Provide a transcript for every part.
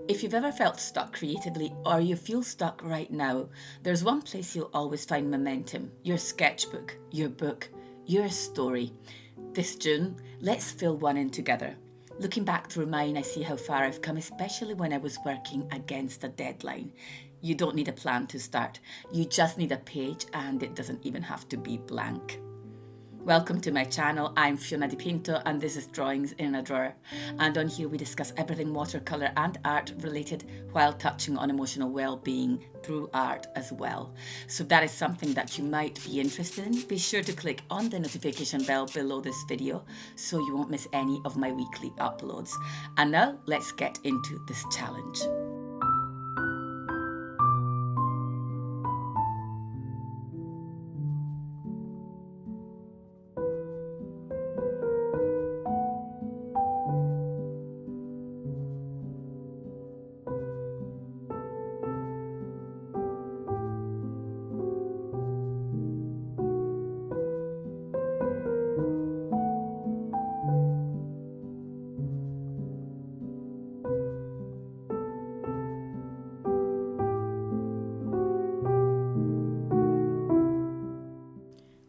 If you've ever felt stuck creatively or you feel stuck right now, there's one place you'll always find momentum: your sketchbook, your book, your story. This June, let's fill one in together. Looking back through mine, I see how far I've come, especially when I was working against a deadline. You don't need a plan to start. You just need a page, and it doesn't even have to be blank. Welcome to my channel. I'm Fiona Di Pinto and this is Drawings in a Drawer. And on here we discuss everything watercolour and art related while touching on emotional well-being through art as well. So if that is something that you might be interested in, be sure to click on the notification bell below this video so you won't miss any of my weekly uploads. And now let's get into this challenge.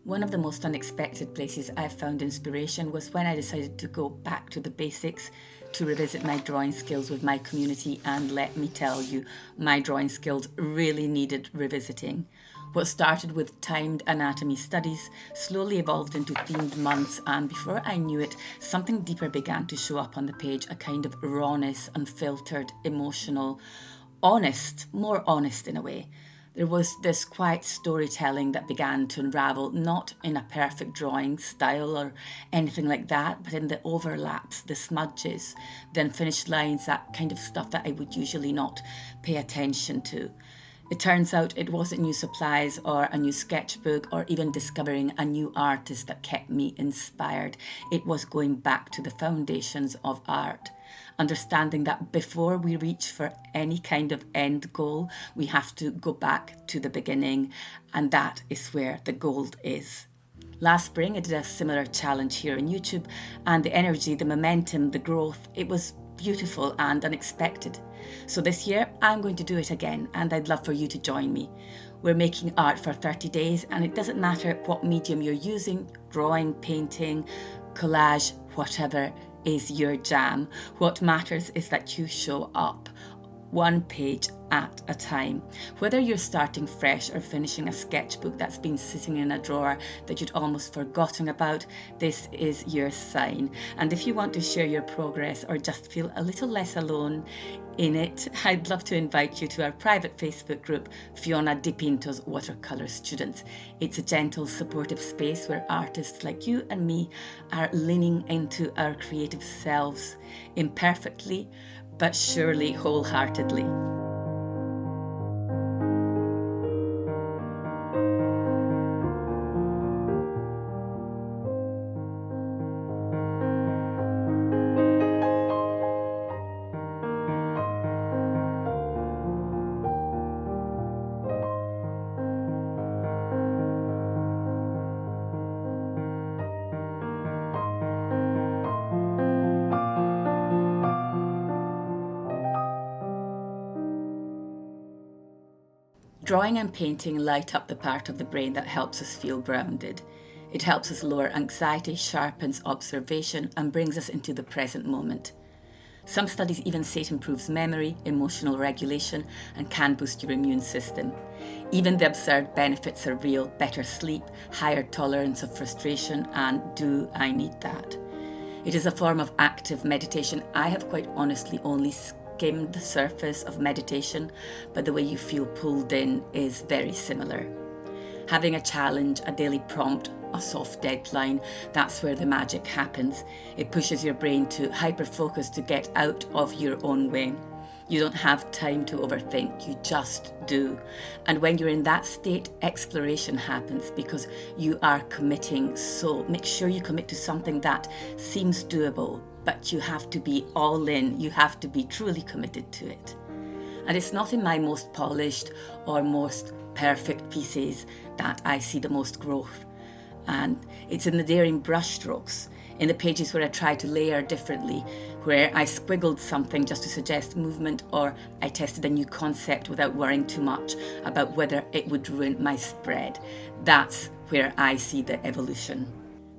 One of the most unexpected places I found inspiration was when I decided to go back to the basics to revisit my drawing skills with my community, and let me tell you, my drawing skills really needed revisiting. What started with timed anatomy studies slowly evolved into themed months, and before I knew it, something deeper began to show up on the page, a kind of rawness, unfiltered, emotional, honest, more honest in a way. There was this quiet storytelling that began to unravel, not in a perfect drawing style or anything like that, but in the overlaps, the smudges, the unfinished lines, that kind of stuff that I would usually not pay attention to. It turns out it wasn't new supplies or a new sketchbook or even discovering a new artist that kept me inspired. It was going back to the foundations of art. Understanding that before we reach for any kind of end goal, we have to go back to the beginning, and that is where the gold is. Last spring, I did a similar challenge here on YouTube, and the energy, the momentum, the growth, it was beautiful and unexpected. So this year, I'm going to do it again, and I'd love for you to join me. We're making art for 30 days, and it doesn't matter what medium you're using: drawing, painting, collage, whatever is your jam. What matters is that you show up, one page at a time. Whether you're starting fresh or finishing a sketchbook that's been sitting in a drawer that you'd almost forgotten about, this is your sign. And if you want to share your progress or just feel a little less alone in it, I'd love to invite you to our private Facebook group, Fiona Di Pinto's Watercolour Students. It's a gentle, supportive space where artists like you and me are leaning into our creative selves, imperfectly, but surely wholeheartedly. Drawing and painting light up the part of the brain that helps us feel grounded. It helps us lower anxiety, sharpens observation, and brings us into the present moment. Some studies even say it improves memory, emotional regulation, and can boost your immune system. Even the absurd benefits are real: better sleep, higher tolerance of frustration, and do I need that? It is a form of active meditation. I have quite honestly only skimmed the surface of meditation, but the way you feel pulled in is very similar. Having a challenge, a daily prompt, a soft deadline, that's where the magic happens. It pushes your brain to hyper-focus, to get out of your own way. You don't have time to overthink, you just do. And when you're in that state, exploration happens because you are committing. So make sure you commit to something that seems doable, but you have to be all in. You have to be truly committed to it. And it's not in my most polished or most perfect pieces that I see the most growth. And it's in the daring brushstrokes. In the pages where I tried to layer differently, where I squiggled something just to suggest movement, or I tested a new concept without worrying too much about whether it would ruin my spread. That's where I see the evolution.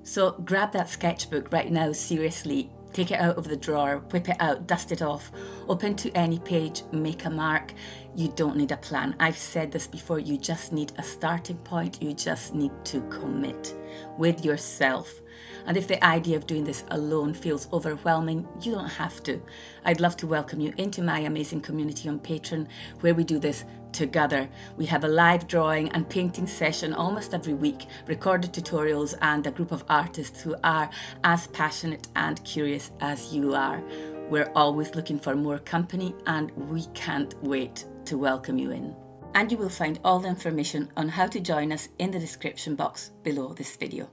So grab that sketchbook right now, seriously. Take it out of the drawer, whip it out, dust it off, open to any page, make a mark. You don't need a plan. I've said this before, you just need a starting point. You just need to commit with yourself. And if the idea of doing this alone feels overwhelming, you don't have to. I'd love to welcome you into my amazing community on Patreon, where we do this together. We have a live drawing and painting session almost every week, recorded tutorials, and a group of artists who are as passionate and curious as you are. We're always looking for more company, and we can't wait to welcome you in. And you will find all the information on how to join us in the description box below this video.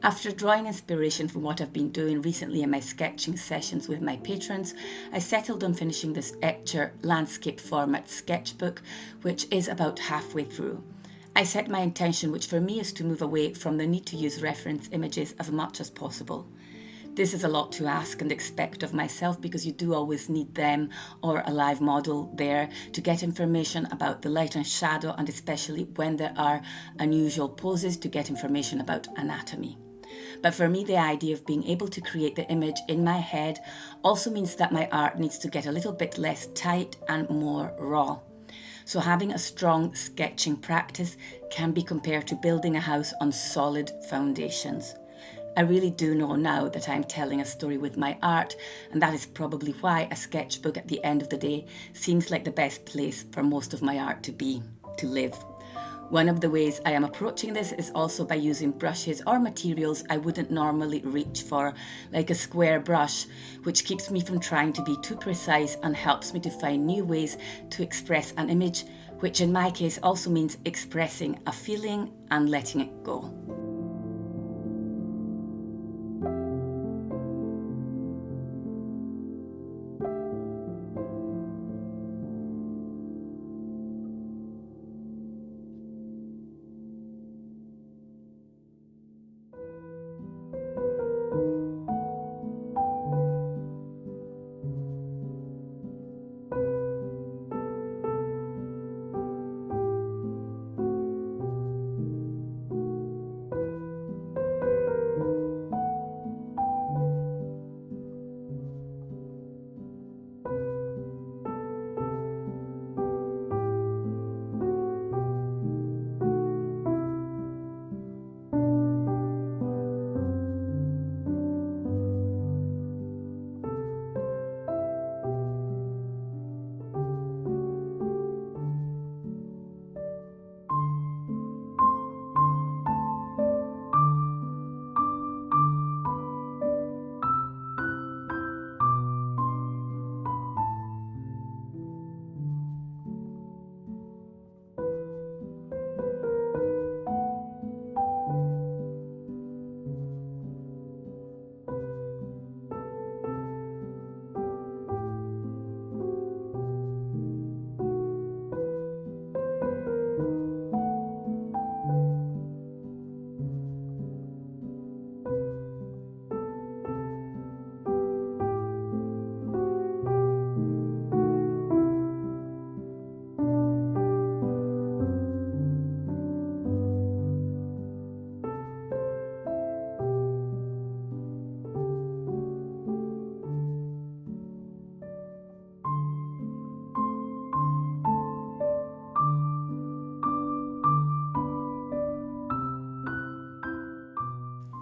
After drawing inspiration from what I've been doing recently in my sketching sessions with my patrons, I settled on finishing this Etcher landscape format sketchbook, which is about halfway through. I set my intention, which for me is to move away from the need to use reference images as much as possible. This is a lot to ask and expect of myself, because you do always need them or a live model there to get information about the light and shadow, and especially when there are unusual poses, to get information about anatomy. But for me, the idea of being able to create the image in my head also means that my art needs to get a little bit less tight and more raw. So having a strong sketching practice can be compared to building a house on solid foundations. I really do know now that I'm telling a story with my art, and that is probably why a sketchbook at the end of the day seems like the best place for most of my art to be, to live. One of the ways I am approaching this is also by using brushes or materials I wouldn't normally reach for, like a square brush, which keeps me from trying to be too precise and helps me to find new ways to express an image, which in my case also means expressing a feeling and letting it go.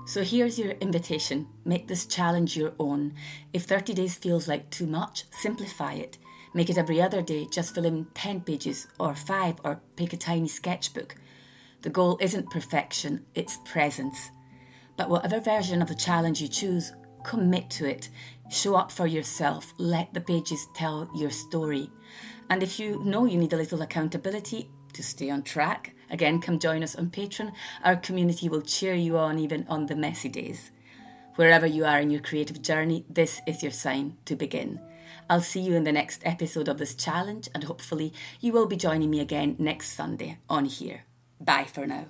So here's your invitation. Make this challenge your own. If 30 days feels like too much, simplify it. Make it every other day, just fill in 10 pages or 5 or pick a tiny sketchbook. The goal isn't perfection, it's presence. But whatever version of the challenge you choose, commit to it. Show up for yourself. Let the pages tell your story. And if you know you need a little accountability to stay on track, again, come join us on Patreon. Our community will cheer you on even on the messy days. Wherever you are in your creative journey, this is your sign to begin. I'll see you in the next episode of this challenge, and hopefully you will be joining me again next Sunday on here. Bye for now.